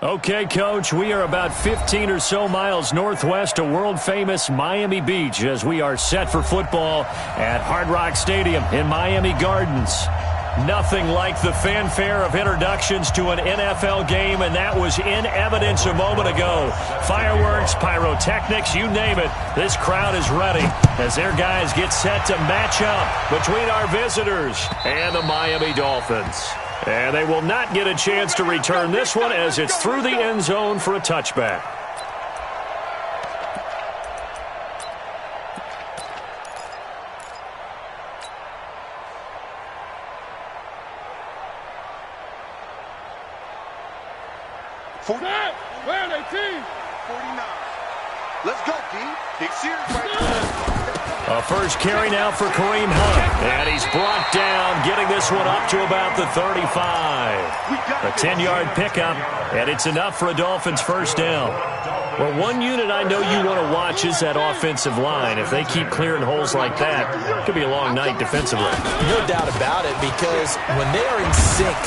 Okay, Coach, we are about 15 or so miles northwest of world-famous Miami Beach as we are set for football at Hard Rock Stadium in Miami Gardens. Nothing like the fanfare of introductions to an NFL game, and that was in evidence a moment ago. Fireworks, pyrotechnics, you name it. This crowd is ready as their guys get set to match up between our visitors and the Miami Dolphins. And they will not get a chance to return this one as it's through the end zone for a touchback. Let's go, D. Big series right now. A first carry now for Kareem Hunt. And he's brought down, getting this one up to about the 35. A 10-yard pickup, and it's enough for a Dolphins first down. Well, one unit I know you want to watch is that offensive line. If they keep clearing holes like that, it could be a long night defensively. No doubt about it, because when they are in sync,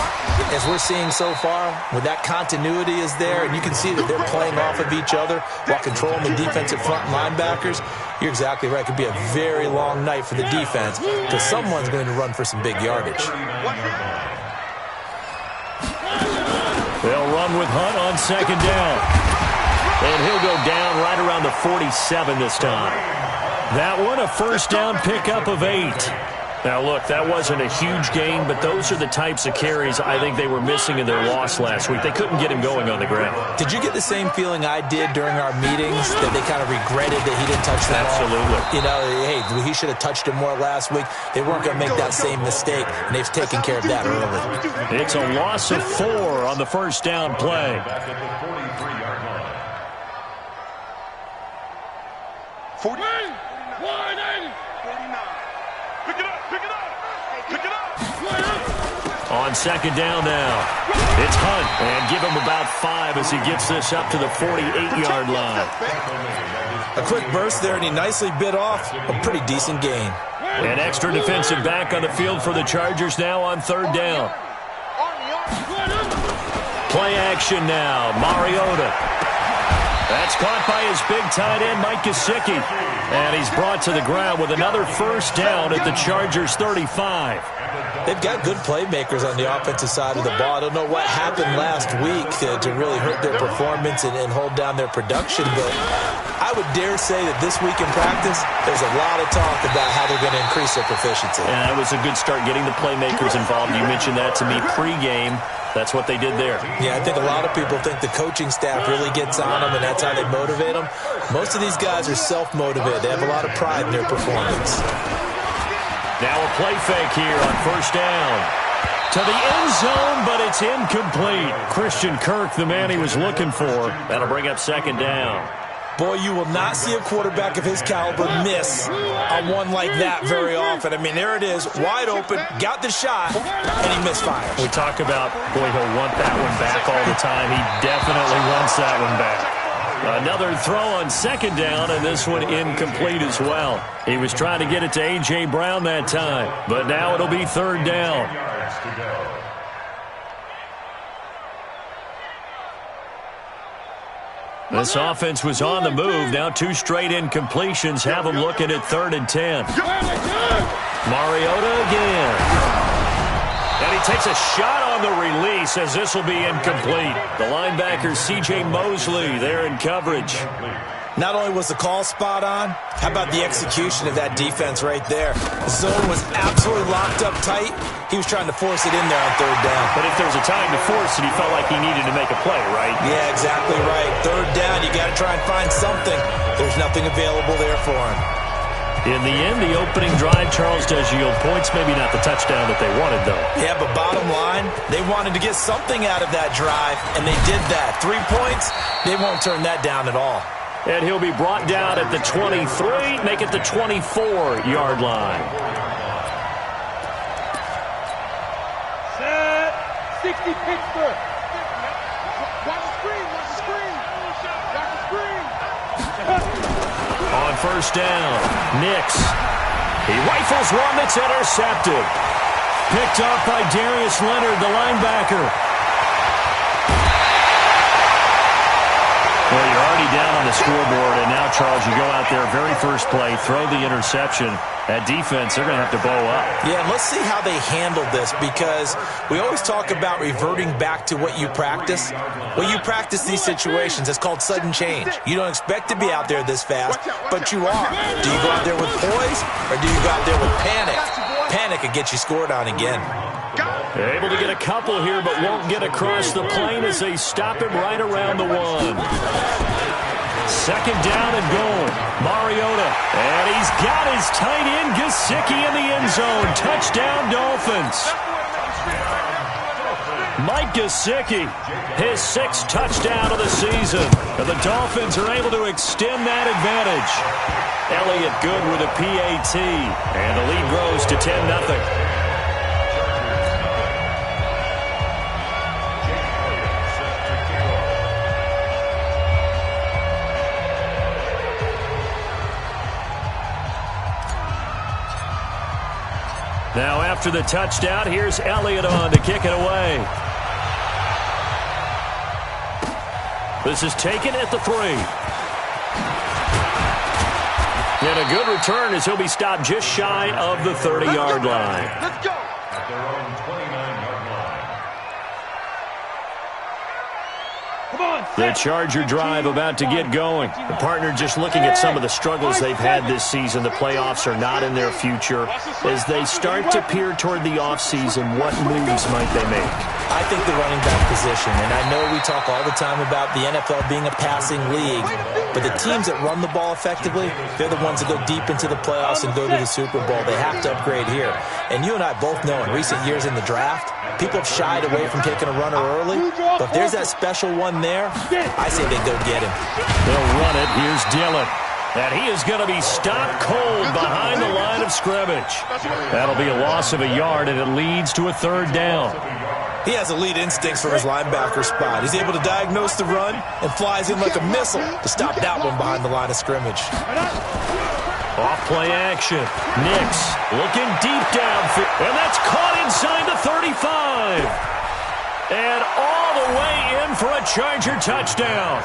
as we're seeing so far, when that continuity is there, and you can see that they're playing off of each other while controlling the defensive front linebackers, you're exactly right. It could be a very long night for the defense because someone's going to run for some big yardage. They'll run with Hunt on second down. And he'll go down right around the 47 this time. That one, a first down pickup of 8. Now, look, that wasn't a huge gain, but those are the types of carries I think they were missing in their loss last week. They couldn't get him going on the ground. Did you get the same feeling I did during our meetings, that they kind of regretted that he didn't touch the ball? Absolutely. You know, hey, he should have touched him more last week. They weren't going to make that same mistake, and they've taken care of that early. It's a loss of 4 on the first down play. 40. 180. 49. Pick it up. Pick it up. Pick it up. On second down now. It's Hunt. And give him about 5 as he gets this up to the 48-yard line. A quick burst there, and he nicely bit off a pretty decent gain. An extra defensive back on the field for the Chargers now on third down. Play action now. Mariota. That's caught by his big tight end, Mike Gesicki. And he's brought to the ground with another first down at the Chargers' 35. They've got good playmakers on the offensive side of the ball. I don't know what happened last week to really hurt their performance and hold down their production, but I would dare say that this week in practice, there's a lot of talk about how they're going to increase their proficiency. And it was a good start getting the playmakers involved. You mentioned that to me pregame. That's what they did there. Yeah, I think a lot of people think the coaching staff really gets on them, and that's how they motivate them. Most of these guys are self-motivated. They have a lot of pride in their performance. Now a play fake here on first down. To the end zone, but it's incomplete. Christian Kirk, the man he was looking for. That'll bring up second down. Boy, you will not see a quarterback of his caliber miss on one like that very often. I mean, there it is, wide open, got the shot, and he misfires. We talk about, boy, he'll want that one back all the time. He definitely wants that one back. Another throw on second down, and this one incomplete as well. He was trying to get it to A.J. Brown that time, but now it'll be third down. This offense was on the move. Now 2 straight incompletions have them looking at 3rd and 10. Mariota again. And he takes a shot on the release as this will be incomplete. The linebacker C.J. Mosley there in coverage. Not only was the call spot on, how about the execution of that defense right there? The zone was absolutely locked up tight. He was trying to force it in there on third down. But if there's a time to force it, he felt like he needed to make a play, right? Yeah, exactly right. Third down, you got to try and find something. There's nothing available there for him. In the end, the opening drive, Charles, does yield points. Maybe not the touchdown that they wanted, though. Yeah, but bottom line, they wanted to get something out of that drive, and they did that. 3 points, they won't turn that down at all. And he'll be brought down at the 23, make it the 24-yard line. Set. 60 Pittsburgh. Watch the screen. Watch the screen. Watch the screen. On first down, Nix. He rifles one that's intercepted. Picked up by Darius Leonard, the linebacker. scoreboard. And now, Charles, you go out there, very first play, throw the interception. That defense, they're going to have to bow up. Yeah, and let's see how they handle this, because we always talk about reverting back to what you practice. When you practice these situations, it's called sudden change. You don't expect to be out there this fast, but you are. Do you go out there with poise, or do you go out there with panic? Panic could get you scored on again. They're able to get a couple here, but won't get across the plane as they stop him right around the 1. Second down and goal. Mariota. And he's got his tight end, Gesicki, in the end zone. Touchdown, Dolphins. Mike Gesicki, his 6th touchdown of the season. And the Dolphins are able to extend that advantage. Elliott good with a PAT. And the lead grows to 10-0. Now after the touchdown, here's Elliott on to kick it away. This is taken at the 3. And a good return as he'll be stopped just shy of the 30-yard line. Let's go. At their own 29-yard line. The Charger drive about to get going. The partner just looking at some of the struggles they've had this season. The playoffs are not in their future. As they start to peer toward the offseason, what moves might they make? I think the running back position, and I know we talk all the time about the NFL being a passing league, but the teams that run the ball effectively, they're the ones that go deep into the playoffs and go to the Super Bowl. They have to upgrade here. And you and I both know in recent years in the draft, people have shied away from taking a runner early, but if there's that special one there, I say they go get him. They'll run it. Here's Dillon. And he is going to be stopped cold behind the line of scrimmage. That'll be a loss of a yard, and it leads to a 3rd down. He has elite instincts for his linebacker spot. He's able to diagnose the run and flies in like a missile to stop that one behind the line of scrimmage. Off play action. Nix looking deep downfield. And that's caught inside the 35. And all the way in for a Charger touchdown.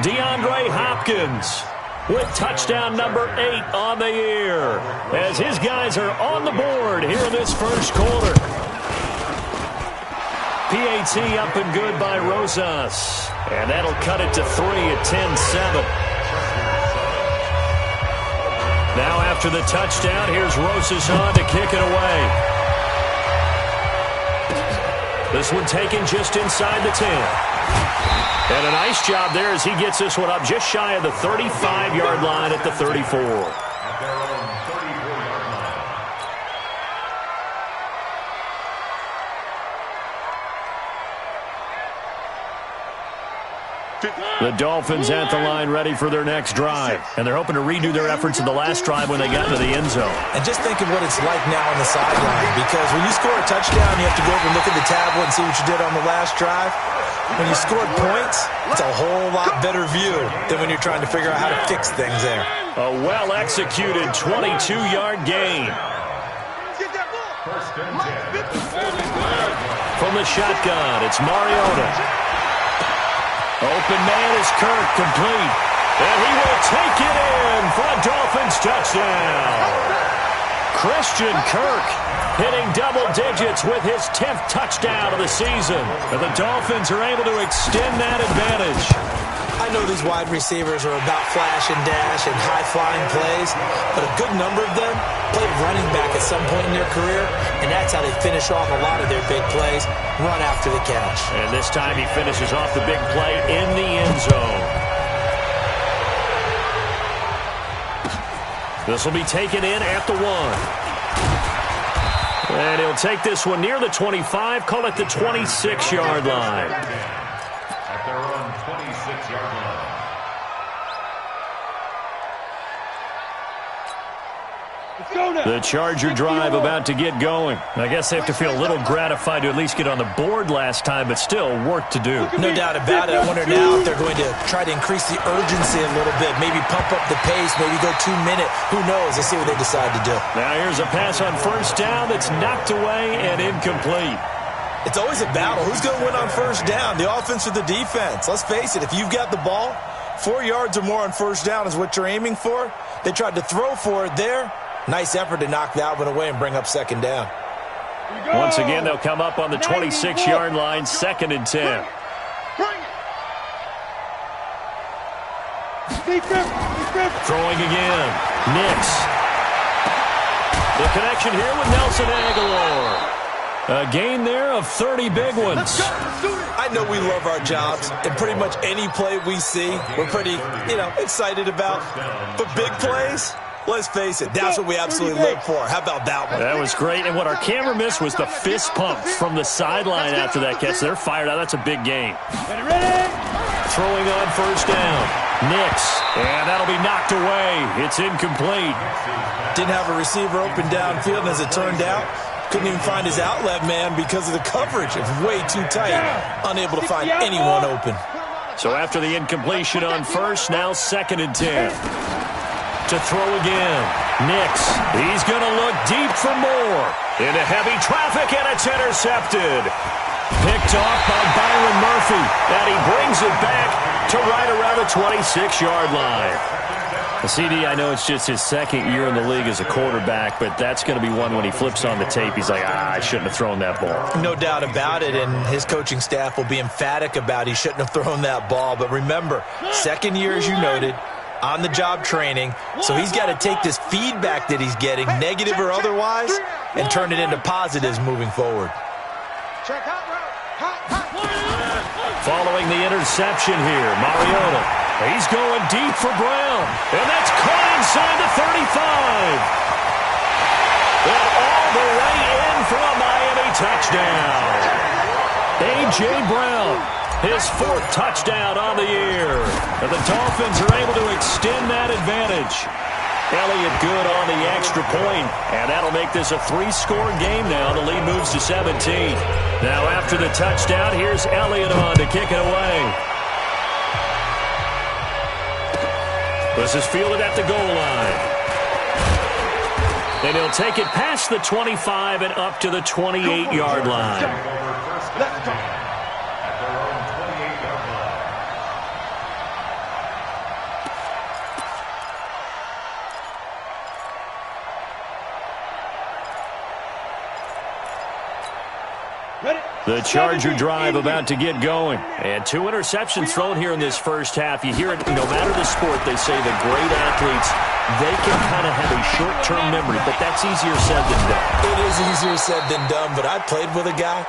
DeAndre Hopkins with touchdown number 8 on the year. As his guys are on the board here in this first quarter. PAT up and good by Rosas. And that'll cut it to 3 at 10-7. Now after the touchdown, here's Rosas on to kick it away. This one taken just inside the 10. And a nice job there as he gets this one up just shy of the 35-yard line at the 34. At their own 34-yard line. The Dolphins at the line ready for their next drive. And they're hoping to redo their efforts in the last drive when they got into the end zone. And just think of what it's like now on the sideline, because when you score a touchdown, you have to go over and look at the tablet and see what you did on the last drive. When you scored points, it's a whole lot better view than when you're trying to figure out how to fix things there. A well-executed 22-yard gain. First and 10. From the shotgun, it's Mariota. Open man is Kirk, complete. And he will take it in for a Dolphins touchdown. Christian Kirk hitting double digits with his 10th touchdown of the season. And the Dolphins are able to extend that advantage. I know these wide receivers are about flash and dash and high-flying plays, but a good number of them played running back at some point in their career, and that's how they finish off a lot of their big plays, run after the catch. And this time he finishes off the big play in the end zone. This will be taken in at the 1. And he'll take this one near the 25, call it the 26-yard line. At their own 26-yard line. The Charger drive about to get going. I guess they have to feel a little gratified to at least get on the board last time, but still work to do. No doubt about it. I wonder now if they're going to try to increase the urgency a little bit, maybe pump up the pace, maybe go 2-minute. Who knows? Let's see what they decide to do. Now here's a pass on first down that's knocked away and incomplete. It's always a battle. Who's going to win on first down, the offense or the defense? Let's face it, if you've got the ball, 4 yards or more on first down is what you're aiming for. They tried to throw for it there. Nice effort to knock that one away and bring up second down. Once again, they'll come up on the 26-yard line, 2nd and 10. Throwing again. Nix. The connection here with Nelson Aguilar. A gain there of 30 big ones. I know we love our jobs, and pretty much any play we see, we're pretty, excited about. But big plays, let's face it, that's what we absolutely live for. How about that one? That was great, and what our camera missed was the fist pump from the sideline after that catch. They're fired out. That's a big gain. Throwing on first down. Nix, and that'll be knocked away. It's incomplete. Didn't have a receiver open downfield, and as it turned out, couldn't even find his outlet man because of the coverage. It's way too tight. Unable to find anyone open. So after the incompletion on first, now 2nd and 10. To throw again. Nix, he's going to look deep for more. Into heavy traffic, and it's intercepted. Picked off by Byron Murphy, and he brings it back to right around the 26-yard line. CD, I know it's just his 2nd year in the league as a quarterback, but that's going to be one when he flips on the tape, he's like, I shouldn't have thrown that ball. No doubt about it, and his coaching staff will be emphatic about he shouldn't have thrown that ball. But remember, 2nd year, as you noted, on-the-job training, so he's got to take this feedback that he's getting, negative or otherwise, and turn it into positives moving forward. Following the interception here, Mariota. He's going deep for Brown, and that's caught inside the 35. And all the way in for a Miami touchdown. A.J. Brown, his 4th touchdown on the year. And the Dolphins are able to extend that advantage. Elliott good on the extra point, and that'll make this a 3-score game now. The lead moves to 17. Now after the touchdown, here's Elliott on to kick it away. This is fielded at the goal line. And he'll take it past the 25 and up to the 28-yard line. Let's go. The Charger drive about to get going. And 2 interceptions thrown here in this first half. You hear it, no matter the sport, they say the great athletes, they can kind of have a short-term memory, but that's easier said than done. It is easier said than done, but I played with a guy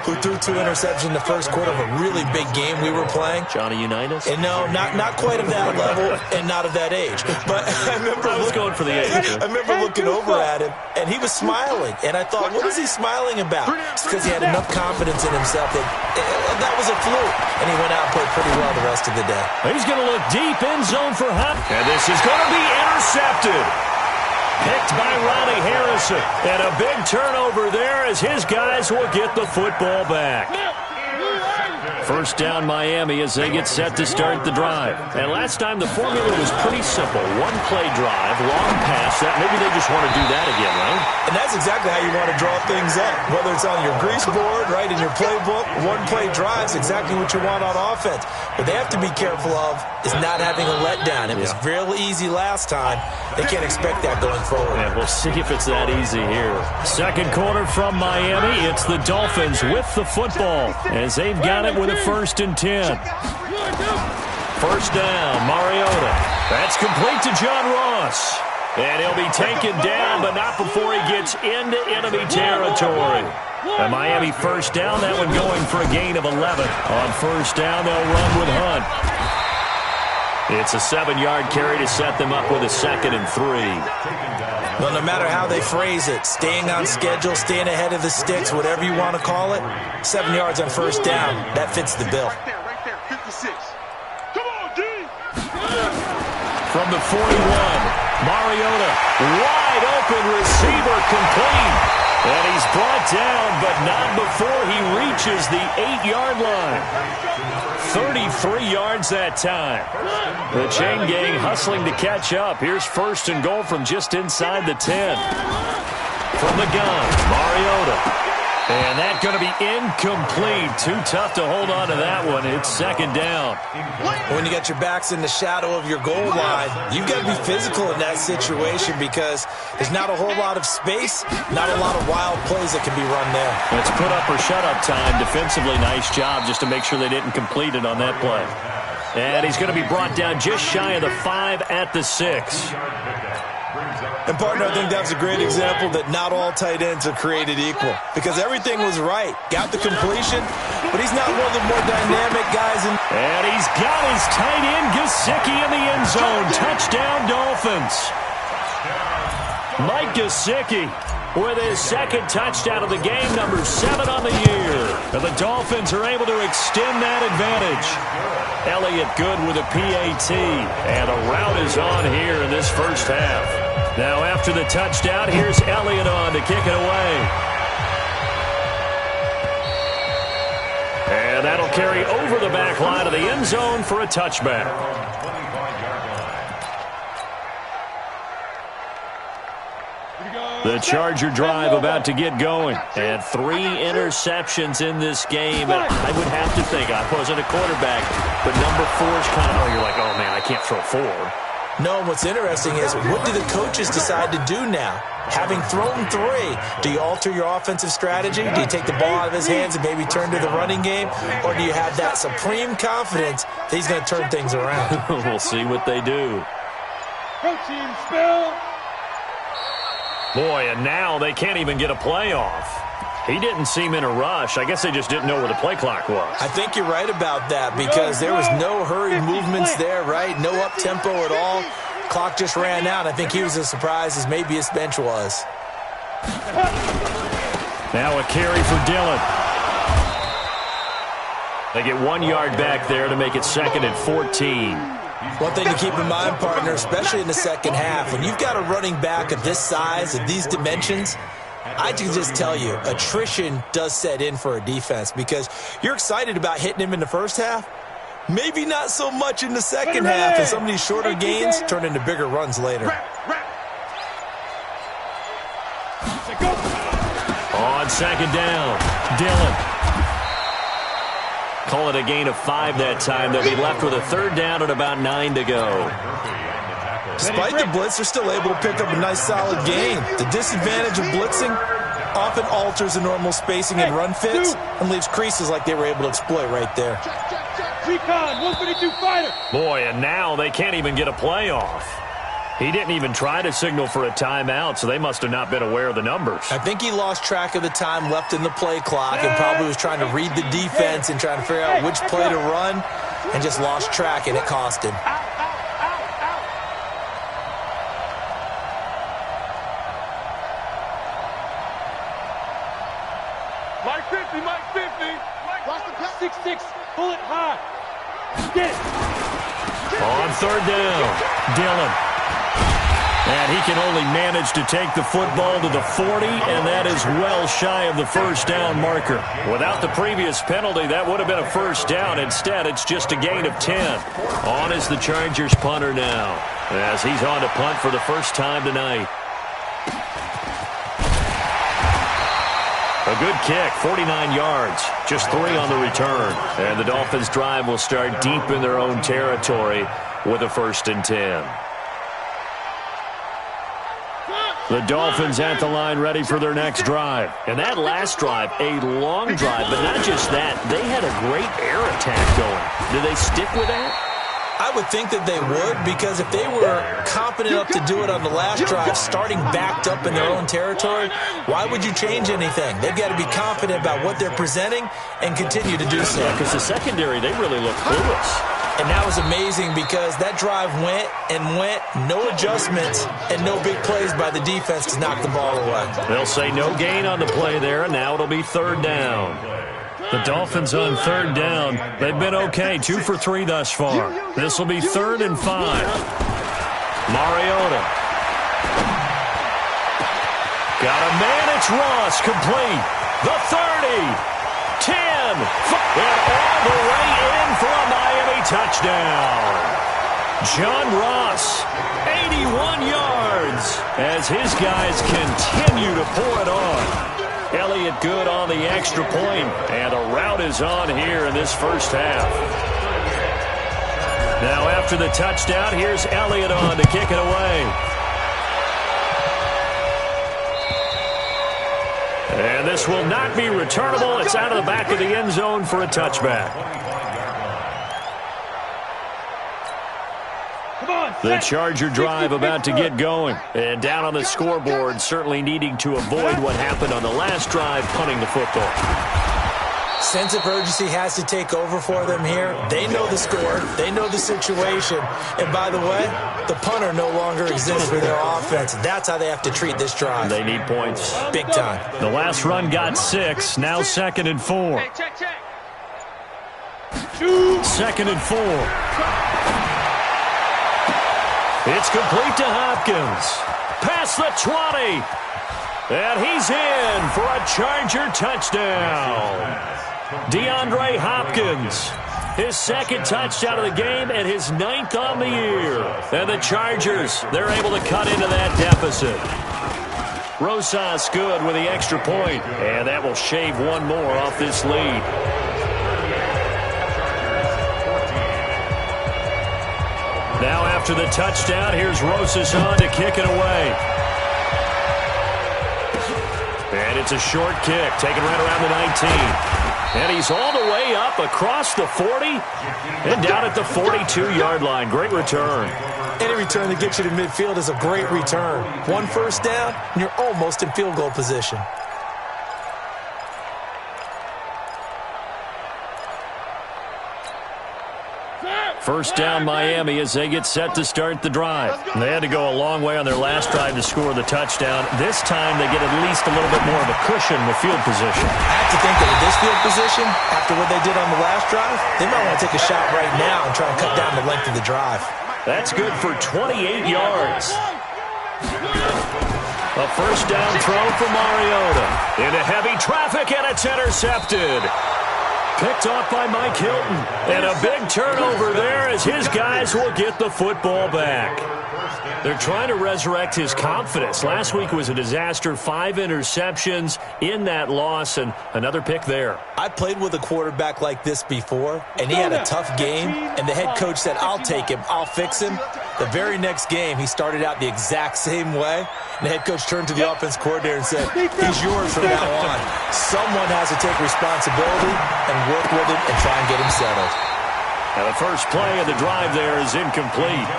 who threw 2 interceptions in the first quarter of a really big game we were playing. Johnny Unitas? And no, not quite of that level and not of that age. But I remember I was going for the age. I remember looking over at him, and he was smiling. And I thought, what is he smiling about? It's because he had enough confidence in himself that was a fluke. And he went out and played pretty well the rest of the day. He's going to look deep in zone for Hunt. And this is going to be intercepted. Picked by Ronnie Harrison. And a big turnover there as his guys will get the football back. First down Miami as they get set to start the drive. And last time the formula was pretty simple. 1-play drive, long pass. Maybe they just want to do that again, right? And that's exactly how you want to draw things up. Whether it's on your grease board, right, in your playbook, 1-play drive is exactly what you want on offense. What they have to be careful of is not having a letdown. It was real easy last time. They can't expect that going forward. Yeah, we'll see if it's that easy here. Second quarter from Miami. It's the Dolphins with the football as they've got it with a 1st and 10. First down, Mariota. That's complete to John Ross. And he'll be taken down, but not before he gets into enemy territory. A Miami first down, that one going for a gain of 11. On first down, they'll run with Hunt. It's a 7-yard carry to set them up with a 2nd and 3. Well, no matter how they phrase it, staying on schedule, staying ahead of the sticks, whatever you want to call it, 7 yards on first down, that fits the bill. Right there, 56. Come on, D. From the 41, Mariota, wide open receiver complete. And he's brought down, but not before he reaches the 8-yard line. 33 yards that time. The chain gang hustling to catch up. Here's 1st and goal from just inside the 10. From the gun, Mariota. And that's going to be incomplete. Too tough to hold on to that one. It's second down. When you got your backs in the shadow of your goal line, you've got to be physical in that situation because there's not a whole lot of space, not a lot of wild plays that can be run there. It's put up or shut up time. Defensively, nice job just to make sure they didn't complete it on that play. And he's going to be brought down just shy of the 5 at the 6. And, partner, I think that's a great example that not all tight ends are created equal because everything was right. Got the completion, but he's not one of the more dynamic guys. And he's got his tight end, Gesicki, in the end zone. Touchdown, Dolphins. Mike Gesicki with his second touchdown of the game, number 7 on the year. And the Dolphins are able to extend that advantage. Elliott good with a PAT. And a rout is on here in this first half. Now after the touchdown, here's Elliott on to kick it away. And that'll carry over the back line of the end zone for a touchback. The Charger drive about to get going. And 3 interceptions in this game. And I would have to think, I wasn't a quarterback, but number 4 is kind of, you're like, oh, man, I can't throw 4. No, what's interesting is what do the coaches decide to do now? Having thrown 3, do you alter your offensive strategy? Do you take the ball out of his hands and maybe turn to the running game? Or do you have that supreme confidence that he's going to turn things around? We'll see what they do. Coaching spell. Boy, and now they can't even get a play off. He didn't seem in a rush. I guess they just didn't know where the play clock was. I think you're right about that because there was no hurried movements there, right? No up-tempo at all. Clock just ran out. I think he was as surprised as maybe his bench was. Now a carry for Dillon. They get 1 yard back there to make it 2nd and 14. One thing to keep in mind, partner, especially in the second half, when you've got a running back of this size, of these dimensions, I can just tell you, attrition does set in for a defense because you're excited about hitting him in the first half. Maybe not so much in the second half, and some of these shorter gains turn into bigger runs later. On second down, Dillon. Call it a gain of 5 that time. They'll be left with a 3rd down and about 9 to go. Despite the blitz, they're still able to pick up a nice solid gain. The disadvantage of blitzing often alters the normal spacing and run fits and leaves creases like they were able to exploit right there. Recon, 152 fighter. Boy, and now they can't even get a play off. He didn't even try to signal for a timeout, so they must have not been aware of the numbers. I think he lost track of the time left in the play clock and probably was trying to read the defense and trying to figure out which play to run and just lost track, and it cost him. Mike 50, Mike 50. Watch the 6-6, pull it high. Get it. On 3rd down, Dillon. And he can only manage to take the football to the 40, and that is well shy of the 1st down marker. Without the previous penalty, that would have been a 1st down. Instead, it's just a gain of 10. On is the Chargers punter now, as he's on to punt for the first time tonight. A good kick, 49 yards, just 3 on the return. And the Dolphins' drive will start deep in their own territory with a 1st and 10. The Dolphins at the line ready for their next drive. And that last drive, a long drive, but not just that. They had a great air attack going. Do they stick with that? I would think that they would because if they were competent enough to do it on the last drive, starting backed up in their own territory, why would you change anything? They've got to be confident about what they're presenting and continue to do so. Yeah, because the secondary, they really look clueless. And that was amazing because that drive went and went, no adjustments, and no big plays by the defense to knock the ball away. They'll say no gain on the play there, and now it'll be 3rd down. The Dolphins on 3rd down. They've been okay, 2 for 3 thus far. This will be 3rd and 5. Mariota. Got a man, it's Ross, complete. The 30. 10, and all the way in for a Miami touchdown. John Ross, 81 yards, as his guys continue to pour it on. Elliott good on the extra point, and a rout is on here in this first half. Now after the touchdown, here's Elliott on to kick it away. And this will not be returnable. It's out of the back of the end zone for a touchback. The Charger drive about to get going. And down on the scoreboard, certainly needing to avoid what happened on the last drive, punting the football. Sense of urgency has to take over for them here. They know the score. They know the situation. And by the way, the punter no longer exists for their offense. That's how they have to treat this drive. They need points. Big time. The last run got 6. Now 2nd and 4. Check. 2nd and 4. It's complete to Hopkins. Past the 20. And he's in for a Charger touchdown. DeAndre Hopkins, his 2nd touchdown of the game and his 9th on the year. And the Chargers, they're able to cut into that deficit. Rosas good with the extra point, and that will shave one more off this lead. Now after the touchdown, here's Rosas on to kick it away. And it's a short kick, taken right around the 19. And he's all the way up across the 40 and down at the 42-yard line. Great return. Any return that gets you to midfield is a great return. 1 first down, and you're almost in field goal position. First down Miami as they get set to start the drive. They had to go a long way on their last drive to score the touchdown. This time they get at least a little bit more of a cushion with field position. I have to think that with this field position, after what they did on the last drive, they might want to take a shot right now and try and cut down the length of the drive. That's good for 28 yards. A first down throw for Mariota. Into heavy traffic, and it's intercepted. Picked off by Mike Hilton. And a big turnover there as his guys will get the football back. They're trying to resurrect his confidence. Last week was a disaster. 5 interceptions in that loss, and another pick there. I played with a quarterback like this before, and he had a tough game, and the head coach said, I'll take him, I'll fix him. The very next game, he started out the exact same way. And the head coach turned to the offense coordinator and said, he's yours from now on. Someone has to take responsibility and work with him and try and get him settled. Now the first play of the drive there is incomplete.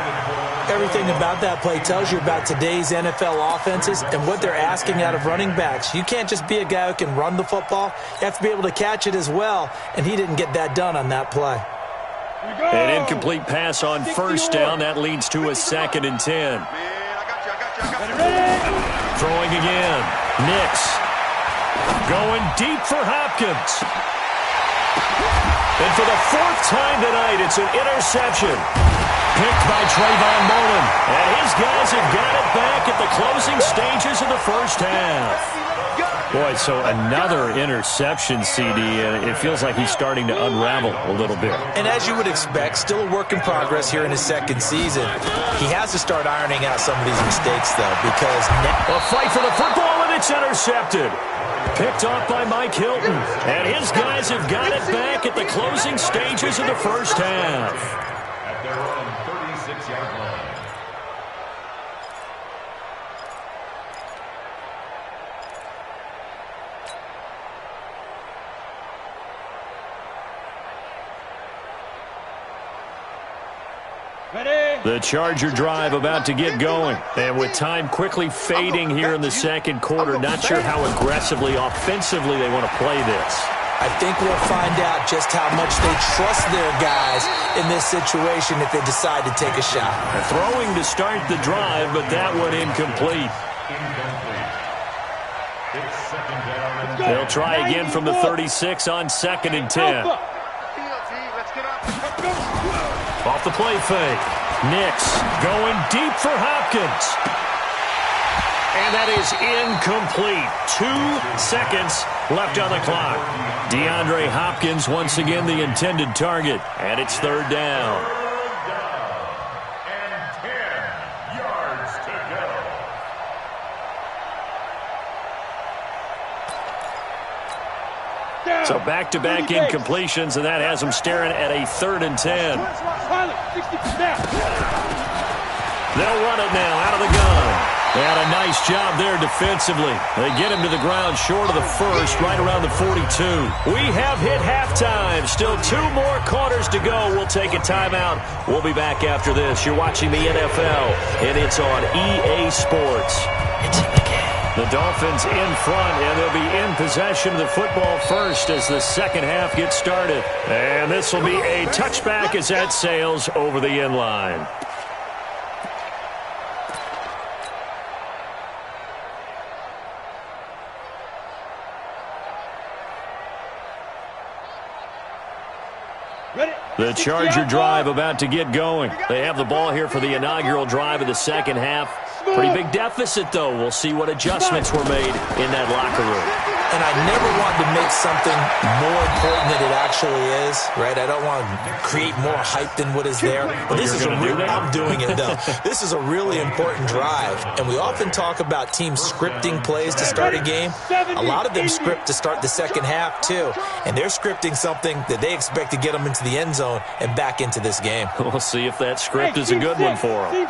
Everything about that play tells you about today's NFL offenses and what they're asking out of running backs. You can't just be a guy who can run the football. You have to be able to catch it as well, and he didn't get that done on that play. An incomplete pass on first down. That leads to a 2nd and 10. Throwing again. Nix. Going deep for Hopkins. And for the 4th time tonight, it's an interception. Picked by Trayvon Mullen. And his guys have got it back at the closing stages of the first half. Boy, so another interception, CD, and it feels like he's starting to unravel a little bit. And as you would expect, still a work in progress here in his 2nd season. He has to start ironing out some of these mistakes, though, because a fight for the football, and it's intercepted. Picked off by Mike Hilton. And his guys have got it back at the closing stages of the first half. At their own 36-yard line. The Charger drive about to get going. And with time quickly fading here in the 2nd quarter, not sure how aggressively, offensively they want to play this. I think we'll find out just how much they trust their guys in this situation if they decide to take a shot. Throwing to start the drive, but that one incomplete. They'll try again from the 36 on 2nd and 10. Off the play fake. Nix going deep for Hopkins. And that is incomplete. 2 seconds left on the clock. DeAndre Hopkins once again the intended target. And it's 3rd down. And 10 yards to go. So back-to-back incompletions, and that has them staring at a 3rd and 10. They'll run it now out of the gun. They had a nice job there defensively. They get him to the ground short of the first, right around the 42. We have hit halftime. Still 2 more quarters to go. We'll take a timeout. We'll be back after this. You're watching the NFL, and it's on EA Sports. It's in the game. The Dolphins in front, and they'll be in possession of the football first as the second half gets started. And this will be a touchback as that sails over the end line. The Charger drive about to get going. They have the ball here for the inaugural drive of the second half. Pretty big deficit, though. We'll see what adjustments were made in that locker room. And I never want to make something more important than it actually is, right? I don't want to create more hype than what is there. But this is a real, I'm doing it, though. This is a really important drive. And we often talk about teams scripting plays to start a game. A lot of them script to start the second half, too. And they're scripting something that they expect to get them into the end zone and back into this game. We'll see if that script is a good one for them.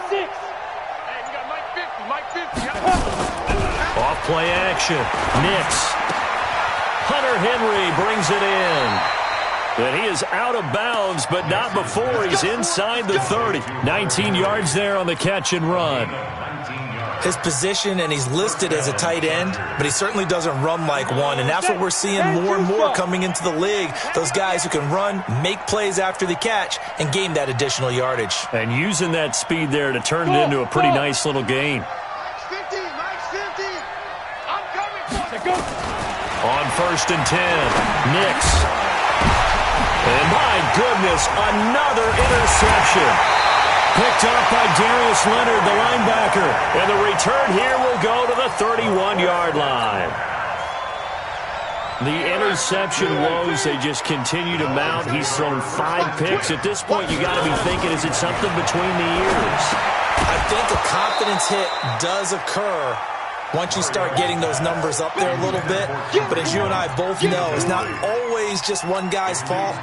Off play action. Nix. Hunter Henry brings it in. But he is out of bounds, but not before he's inside the 30. 19 yards there on the catch and run. His position, and he's listed as a tight end, but he certainly doesn't run like one, and that's what we're seeing more and more coming into the league. Those guys who can run, make plays after the catch, and gain that additional yardage. And using that speed there to turn it into a pretty nice little gain. On 1st and 10, Nix. And my goodness, another interception. Picked up by Darius Leonard, the linebacker. And the return here will go to the 31-yard line. The interception woes, they just continue to mount. He's thrown 5 picks. At this point, you got to be thinking, is it something between the ears? I think a confidence hit does occur once you start getting those numbers up there a little bit. But as you and I both know, it's not always just one guy's fault.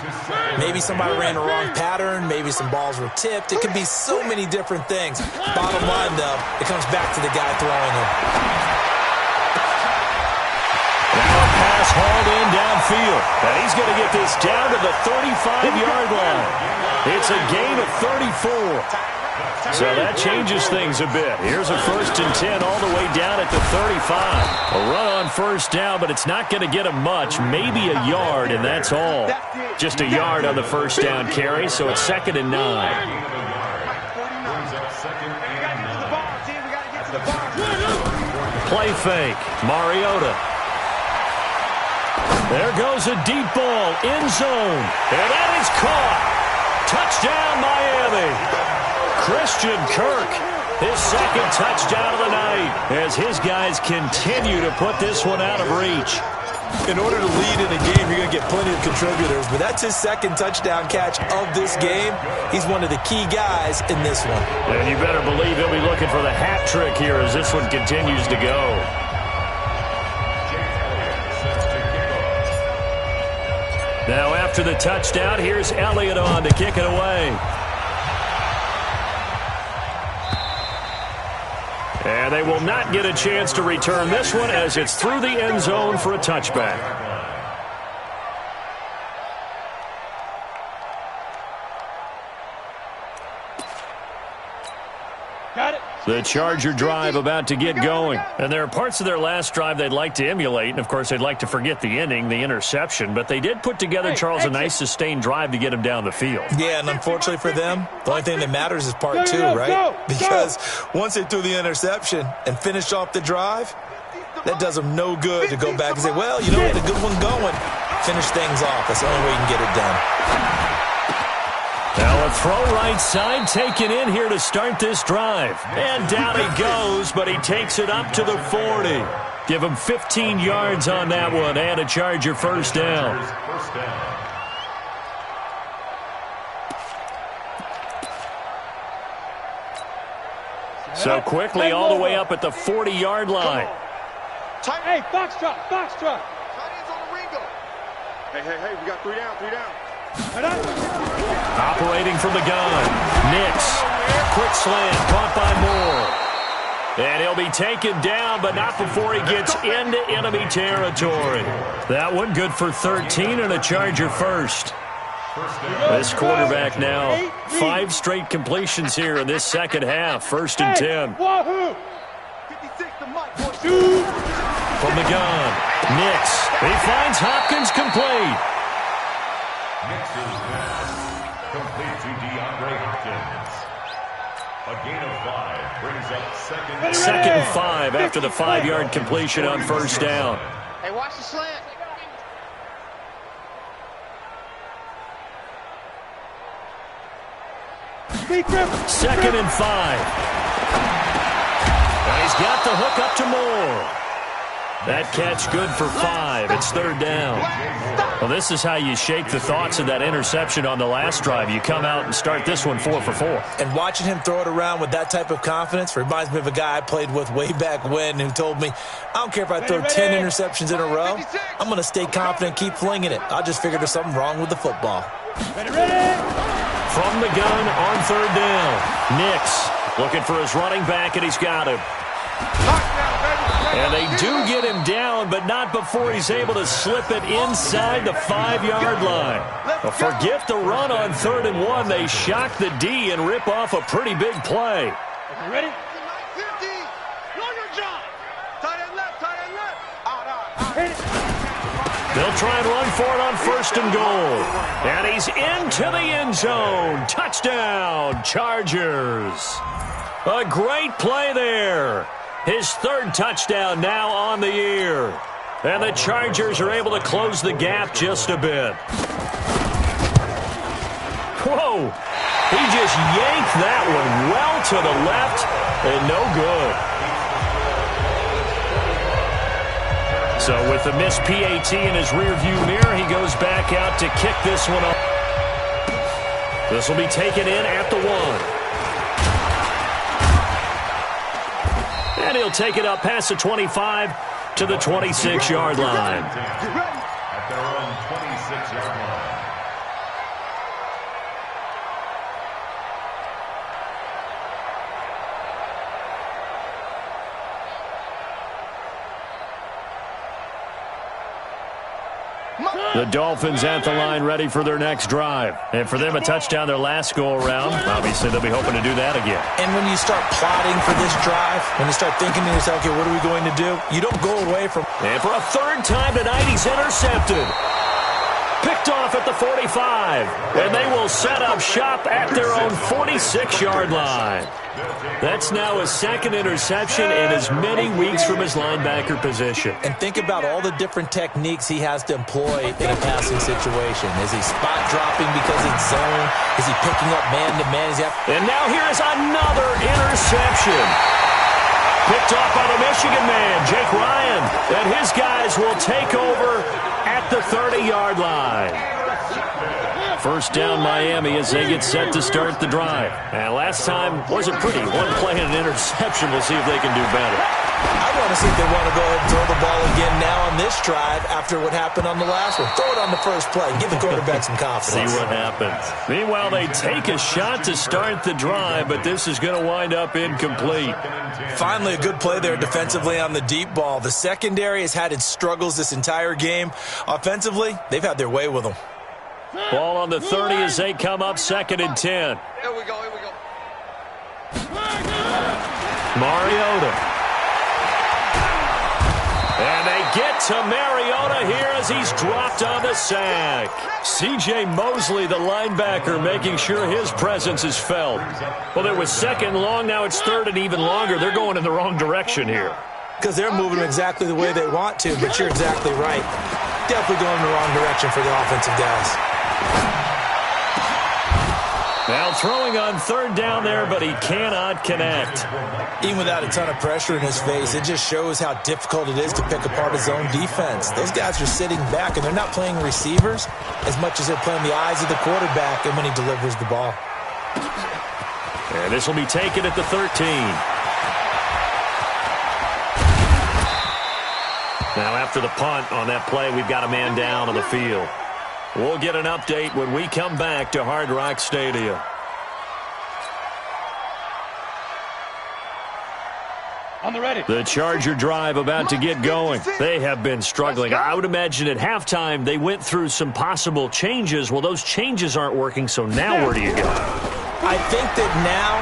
Maybe somebody ran a wrong pattern. Maybe some balls were tipped. It could be so many different things. Bottom line, though, it comes back to the guy throwing them. Now a pass hauled in downfield. And he's going to get this down to the 35-yard line. It's a gain of 34. So that changes things a bit. Here's a 1st and 10 all the way down at the 35. A run on first down, but it's not going to get him much. Maybe a yard, and that's all. Just a yard on the first down carry, so it's 2nd and 9. Play fake. Mariota. There goes a deep ball. End zone. And that is caught. Touchdown, Miami. Christian Kirk, his 2nd touchdown of the night, as his guys continue to put this one out of reach. In order to lead in a game, you're going to get plenty of contributors, but that's his 2nd touchdown catch of this game. He's one of the key guys in this one. And you better believe he'll be looking for the hat trick here as this one continues to go. Now after the touchdown, here's Elliott on to kick it away. And they will not get a chance to return this one as it's through the end zone for a touchback. Got it. The Charger drive about to get going. And there are parts of their last drive they'd like to emulate. And, of course, they'd like to forget the ending, the interception. But they did put together, Charles, a nice sustained drive to get him down the field. Yeah, and unfortunately for them, the only thing that matters is part 2, right? Because once they threw the interception and finished off the drive, that does them no good to go back and say, well, you know what, a good one going. Finish things off. That's the only way you can get it done. Now a throw right side taken in here to start this drive. And down he goes, but he takes it up to the 40. Give him 15 yards on that one and a Charger first down. So quickly all the way up at the 40-yard line. Hey, box truck. Hey, we got 3 down, 3 down. Operating from the gun. Nix. Quick slant. Caught by Moore. And he'll be taken down, but not before he gets into enemy territory. That one good for 13 and a Charger first. This quarterback now, 5 straight completions here in this second half. 1st and 10. From the gun, Nix. He finds Hopkins complete. Nix's pass complete to DeAndre Hopkins. A gain of 5 brings up second and 5 after the 5-yard completion on 1st down. Hey, watch the slant. Second and 5. And he's got the hook up to Moore. That catch good for 5. It's 3rd down. Well, this is how you shake the thoughts of that interception on the last drive. You come out and start this one 4 for 4. And watching him throw it around with that type of confidence reminds me of a guy I played with way back when who told me, I don't care if I throw 10 interceptions in a row. I'm going to stay confident, keep flinging it. I just figured there's something wrong with the football. From the gun on 3rd down. Nix looking for his running back, and he's got him. And they do get him down, but not before he's able to slip it inside the 5-yard line. Well, forget the run on 3rd and 1. They shock the D and rip off a pretty big play. Ready? 50. Know your job. Tight end left. They'll try and run for it on 1st and goal. And he's into the end zone. Touchdown, Chargers. A great play there. His 3rd touchdown now on the year. And the Chargers are able to close the gap just a bit. Whoa! He just yanked that one well to the left and no good. So with the missed PAT in his rearview mirror, he goes back out to kick this one up. This will be taken in at the 1. And he'll take it up past the 25 to the 26-yard line. At their own 26-yard line. The Dolphins at the line ready for their next drive. And for them, a touchdown their last go-around. Obviously, they'll be hoping to do that again. And when you start plotting for this drive, when you start thinking to yourself, okay, what are we going to do? You don't go away from... And for a 3rd time tonight, he's intercepted. Picked off at the 45. And they will set up shop at their own 46-yard line. That's now his 2nd interception in as many weeks from his linebacker position. And think about all the different techniques he has to employ in a passing situation. Is he spot dropping because it's zone? Is he picking up man-to-man? And now here is another interception. Picked off by the Michigan man, Jake Ryan. And his guys will take over at the 30-yard line. 1st down Miami as they get set to start the drive. And last time wasn't pretty. One play and an interception. We'll see if they can do better. I want to see if they want to go ahead and throw the ball again now on this drive after what happened on the last one. Throw it on the first play. Give the quarterback some confidence. See what happens. Meanwhile, they take a shot to start the drive, but this is going to wind up incomplete. Finally, a good play there defensively on the deep ball. The secondary has had its struggles this entire game. Offensively, they've had their way with them. Ball on the 30 as they come up 2nd and 10. Here we go. Mariota. And they get to Mariota here as he's dropped on the sack. C.J. Mosley, the linebacker, making sure his presence is felt. Well, it was 2nd and long. Now it's 3rd and even longer. They're going in the wrong direction here. Because they're moving them exactly the way they want to, but you're exactly right. Definitely going in the wrong direction for the offensive guys. Now throwing on 3rd down there, but he cannot connect. Even without a ton of pressure in his face, it just shows how difficult it is to pick apart his own defense. Those guys are sitting back, and they're not playing receivers as much as they're playing the eyes of the quarterback and when he delivers the ball. And this will be taken at the 13. Now after the punt on that play, we've got a man down on the field. We'll get an update when we come back to Hard Rock Stadium. On the ready. The Charger drive about to get going. They have been struggling. I would imagine at halftime they went through some possible changes. Well, those changes aren't working, so now where do you go? I think that now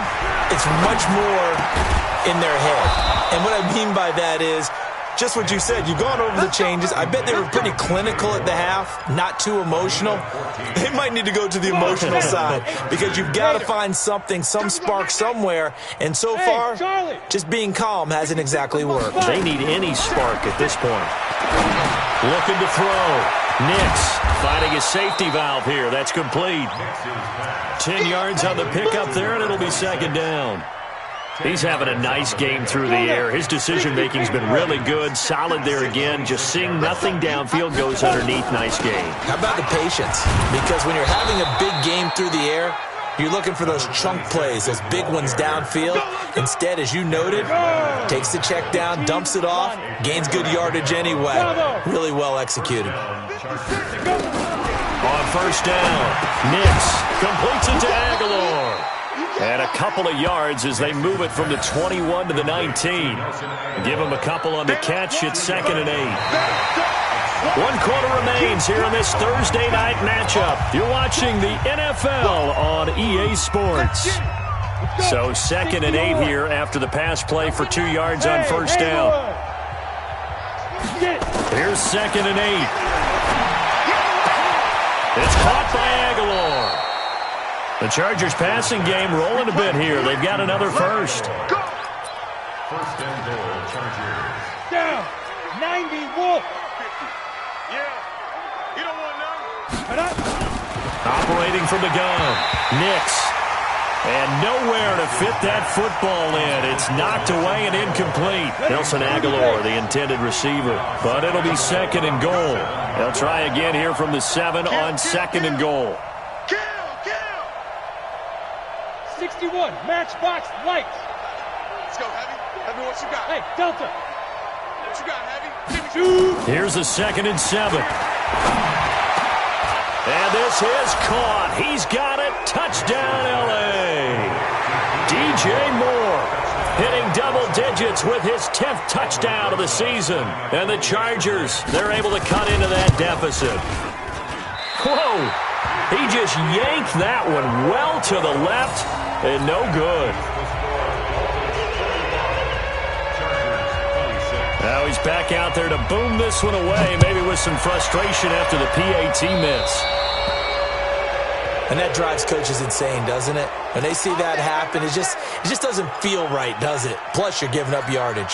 it's much more in their head. And what I mean by that is just what you said. You've gone over the changes. I bet they were pretty clinical at the half, not too emotional. They might need to go to the emotional side because you've got to find something, some spark somewhere. And so far, just being calm hasn't exactly worked. They need any spark at this point. Looking to throw. Nix finding a safety valve here. That's complete. 10 yards on the pickup there, and it'll be second down. He's having a nice game through the air. His decision-making's been really good. Solid there again. Just seeing nothing downfield, goes underneath. Nice game. How about the patience? Because when you're having a big game through the air, you're looking for those chunk plays, those big ones downfield. Instead, as you noted, takes the check down, dumps it off, gains good yardage anyway. Really well executed. On first down, Nix completes it to Aguilar. And a couple of yards as they move it from the 21 to the 19. Give them a couple on the catch. It's 2nd and 8. 1 quarter remains here in this Thursday night matchup. You're watching the NFL on EA Sports. So 2nd and 8 here after the pass play for 2 yards on first down. Here's 2nd and 8. It's caught by Aguilar. The Chargers passing game rolling a bit here. They've got another first. First and goal, Chargers. Down. 90 Wolf. Yeah. You don't want none. Operating from the gun. Nix. And nowhere to fit that football in. It's knocked away and incomplete. Nelson Aguilar, the intended receiver. But it'll be 2nd and goal. They'll try again here from the 7 on 2nd and goal. 61, matchbox lights. Let's go, Heavy. Heavy, what you got? Hey, Delta. What you got, Heavy? Give me 2. Here's the 2nd and 7. And this is caught. He's got it. Touchdown, L.A. DJ Moore hitting double digits with his 10th touchdown of the season. And the Chargers, they're able to cut into that deficit. Whoa. He just yanked that one well to the left. And no good. Now he's back out there to boom this one away, maybe with some frustration after the PAT miss. And that drives coaches insane, doesn't it? When they see that happen, it just doesn't feel right, does it? Plus, you're giving up yardage.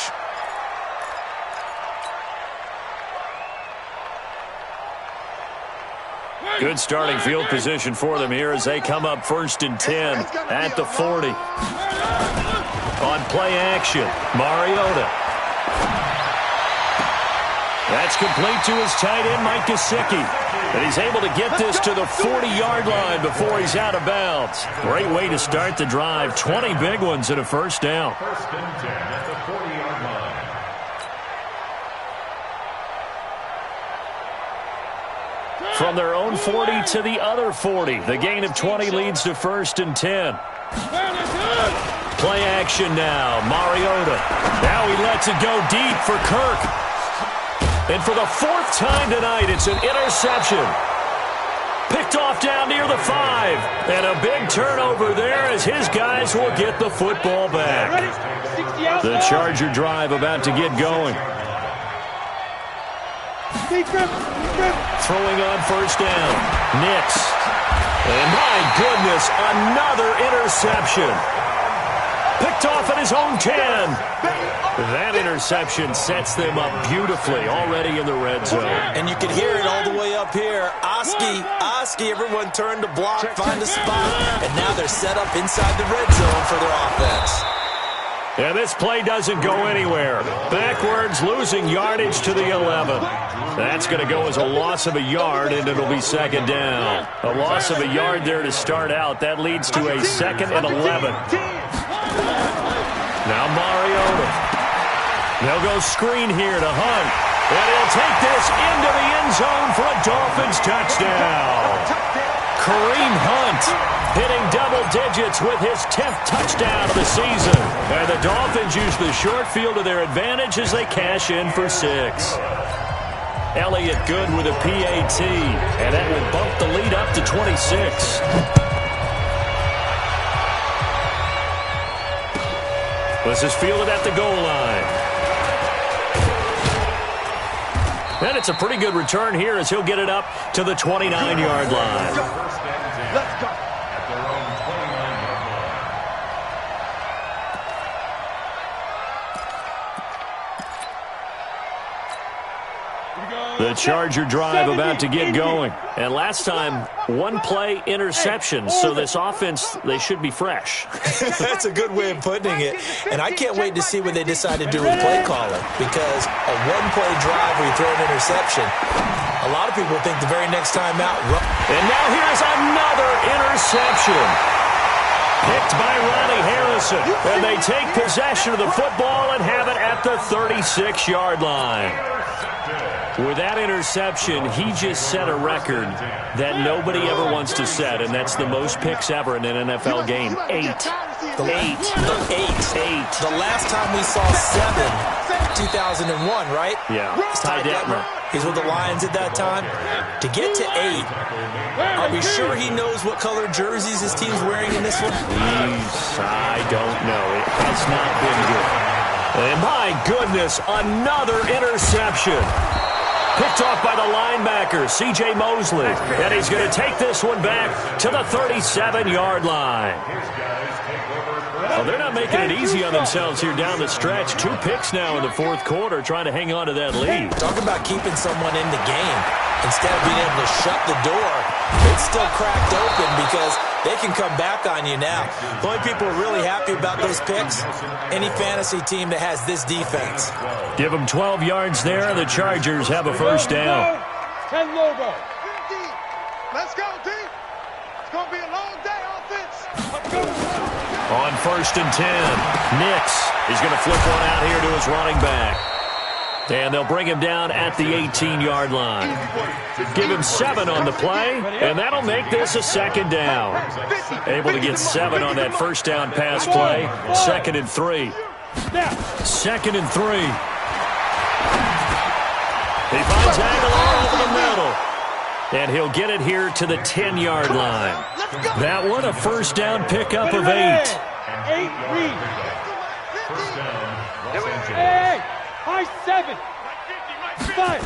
Good starting field position for them here as they come up 1st and 10 at the 40. On play action, Mariota. That's complete to his tight end, Mike Gesicki. And he's able to get this to the 40-yard line before he's out of bounds. Great way to start the drive. 20 big ones and a first down. 1st and 10 at the 40-yard line. From their own 40 to the other 40. The gain of 20 leads to 1st and 10. Play action now. Mariota. Now he lets it go deep for Kirk. And for the 4th time tonight, it's an interception. Picked off down near the 5. And a big turnover there as his guys will get the football back. The Charger drive about to get going. Throwing on first down. Nix. And my goodness, another interception. Picked off at his own 10. That interception sets them up beautifully already in the red zone. And you can hear it all the way up here. Oski, everyone turned to block, find a spot. And now they're set up inside the red zone for their offense. And this play doesn't go anywhere. Backwards, losing yardage to the 11. That's going to go as a loss of a yard, and it'll be 2nd down. A loss of a yard there to start out. That leads to a 2nd and 11. Now Mariota. They'll go screen here to Hunt. And he'll take this into the end zone for a Dolphins touchdown. Kareem Hunt hitting double digits with his 10th touchdown of the season. And the Dolphins use the short field to their advantage as they cash in for 6. Elliott good with a PAT, and that will bump the lead up to 26. This is fielded at the goal line. And it's a pretty good return here as he'll get it up to the 29-yard line. Let's go. At their own 29-yard line. The Charger drive about to get going. And last time, one-play interception. So this offense, they should be fresh. That's a good way of putting it. And I can't wait to see what they decide to do with play calling. Because a one-play drive where you throw an interception, a lot of people think the very next time out. And now here's another interception. Picked by Ronnie Harrison. And they take possession of the football and have it at the 36-yard line. With that interception, he just set a record that nobody ever wants to set, and that's the most picks ever in an NFL game. 8. The last time we saw 7, 2001, right? Yeah. Ty Detmer. He's with the Lions at that time. To get to 8, are we sure he knows what color jerseys his team's wearing in this one? I don't know. It has not been good. And my goodness, another interception. Picked off by the linebacker, C.J. Mosley. And he's going to take this one back to the 37-yard line. Well, they're not making it easy on themselves here down the stretch. 2 picks now in the fourth quarter, trying to hang on to that lead. Talk about keeping someone in the game. Instead of being able to shut the door, it's still cracked open because they can come back on you now. The only people who are really happy about those picks, any fantasy team that has this defense. Give them 12 yards there, and the Chargers have a first down. 10 logo. 50. Let's go, D. It's going to be a long day, offense. Let's go. On first and 10, Nix is going to flip one out here to his running back. And they'll bring him down at the 18-yard line. Give him 7 on the play, and that'll make this a second down. Able to get 7 on that first down pass play. 2nd and 3. 2nd and 3. He finds Aguilar over the middle. And he'll get it here to the 10-yard line. That one, a first down pickup of 8. 8 read. First down, Los Angeles. Hey, high 7. 5.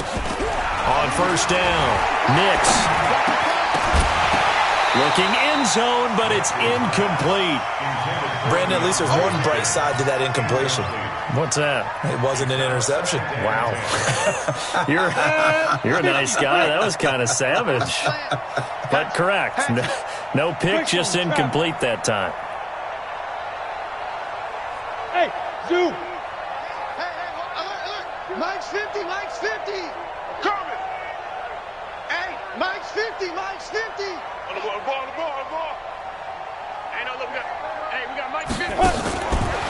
On first down, Nix. Looking end zone, but it's incomplete. Brandon, at least there's one bright side to that incompletion. What's that? It wasn't an interception. Wow. You're a nice guy. That was kind of savage. But correct. No pick, just incomplete that time. Hey, Zoo. Hey, Mike's 50, Mike's 50. Kermit. Hey, Mike's 50, Mike's 50. On the ball. Hey, no, look, we got Mike's 50.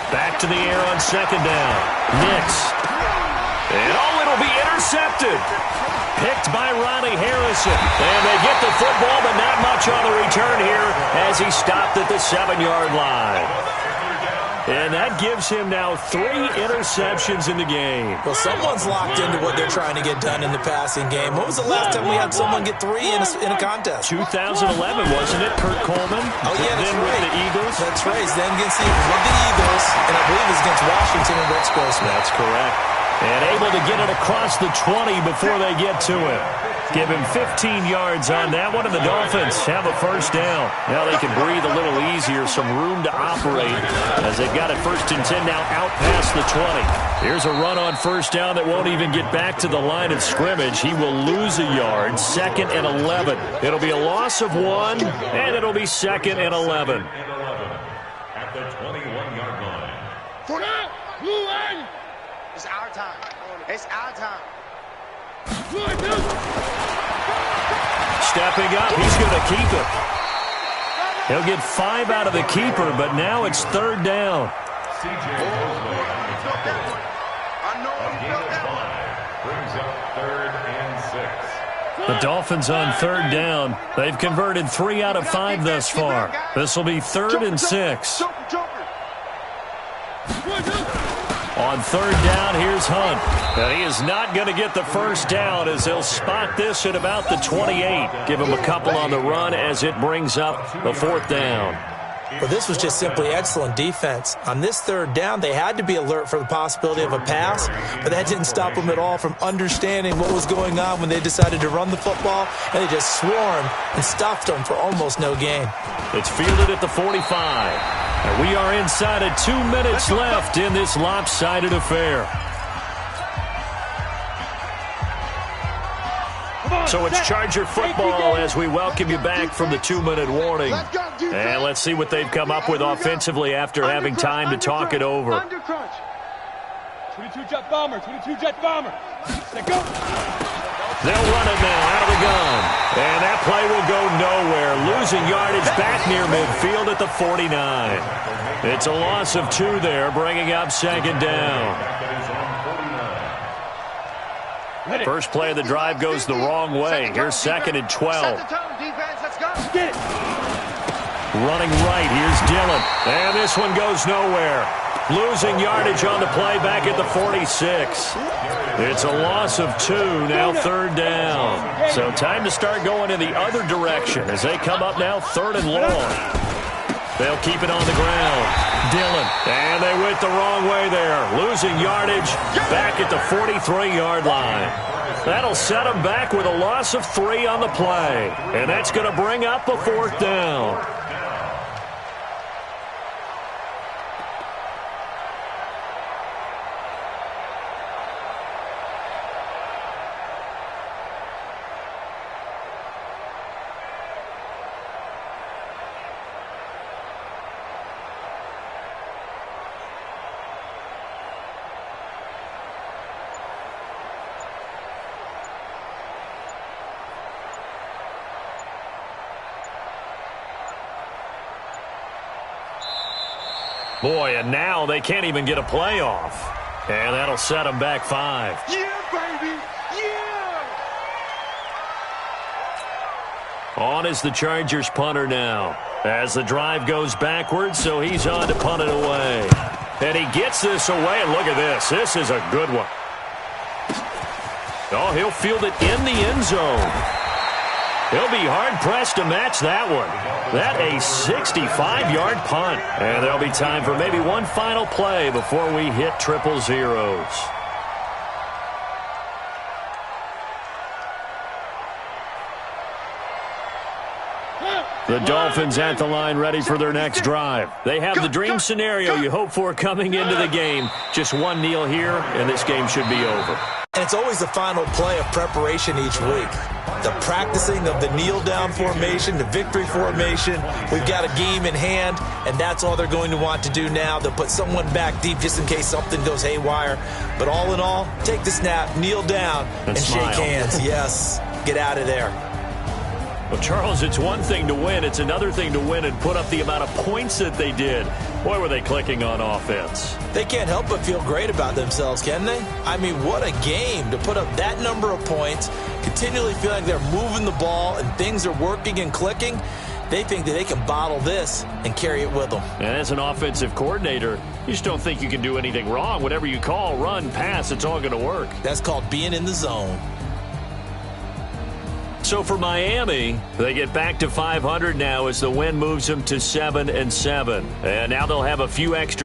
Back to the air on second down. Nix. And it'll be intercepted. Picked by Ronnie Harrison. And they get the football, but not much on the return here as he stopped at the 7-yard line. And that gives him now 3 interceptions in the game. Well, someone's locked into what they're trying to get done in the passing game. When was the last time we had someone get 3 in a contest? 2011, wasn't it? Kurt Coleman. Oh, yeah, that's then right. with the Eagles. That's right. Then against the Eagles, and I believe it's against Washington and Rex Grossman. That's correct. And able to get it across the 20 before they get to him. Give him 15 yards on that one, and the Dolphins have a first down. Now they can breathe a little easier, some room to operate as they've got it first and 10 now out past the 20. Here's a run on first down that won't even get back to the line of scrimmage. He will lose a yard, 2nd and 11. It'll be a loss of 1, and it'll be 2nd and 11. At the 21-yard line. For that, blue end. It's our time. It's our time. Stepping up, he's going to keep it. He'll get 5 out of the keeper, but now it's 3rd down. C.J. Mosley. A gain of 5 brings up 3rd and 6. The Dolphins on 3rd down. They've converted 3 out of 5 thus far. This will be 3rd and 6. On 3rd down, here's Hunt. And he is not going to get the first down as they'll spot this at about the 28. Give him a couple on the run as it brings up the 4th down. Well, this was just simply excellent defense. On this 3rd down, they had to be alert for the possibility of a pass, but that didn't stop them at all from understanding what was going on when they decided to run the football, and they just swarmed and stuffed them for almost no gain. It's fielded at the 45. And we are inside of 2 minutes left in this lopsided affair. So it's Charger football as we welcome you back from the 2-minute warning. And let's see what they've come up with offensively after having time to talk it over. 22-jet bomber, 22-jet bomber. Let's go. They'll run it now out of the gun. And that play will go nowhere. Losing yardage back near midfield at the 49. It's a loss of 2 there, bringing up 2nd down. First play of the drive goes the wrong way. Here's 2nd and 12. Running right, here's Dillon. And this one goes nowhere. Losing yardage on the play back at the 46. It's a loss of 2, now 3rd down. So time to start going in the other direction as they come up now 3rd and long. They'll keep it on the ground. Dillon. And they went the wrong way there. Losing yardage back at the 43-yard line. That'll set them back with a loss of 3 on the play. And that's going to bring up a 4th down. Boy, and now they can't even get a playoff. And that'll set them back 5. Yeah, baby! Yeah! On is the Chargers punter now. As the drive goes backwards, so he's on to punt it away. And he gets this away, and look at this. This is a good one. Oh, he'll field it in the end zone. He'll be hard-pressed to match that one. That a 65-yard punt. And there'll be time for maybe one final play before we hit 000. The Dolphins at the line ready for their next drive. They have the dream scenario you hope for coming into the game. Just one kneel here, and this game should be over. And it's always the final play of preparation each week. The practicing of the kneel-down formation, the victory formation. We've got a game in hand, and that's all they're going to want to do now. They'll put someone back deep just in case something goes haywire. But all in all, take the snap, kneel down, and shake hands. Yes, get out of there. Well, Charles, it's one thing to win. It's another thing to win and put up the amount of points that they did. Boy, were they clicking on offense. They can't help but feel great about themselves, can they? I mean, what a game to put up that number of points, continually feel like they're moving the ball and things are working and clicking. They think that they can bottle this and carry it with them. And as an offensive coordinator, you just don't think you can do anything wrong. Whatever you call, run, pass, it's all going to work. That's called being in the zone. So for Miami, they get back to 500 now as the win moves them to 7-7. And now they'll have a few extra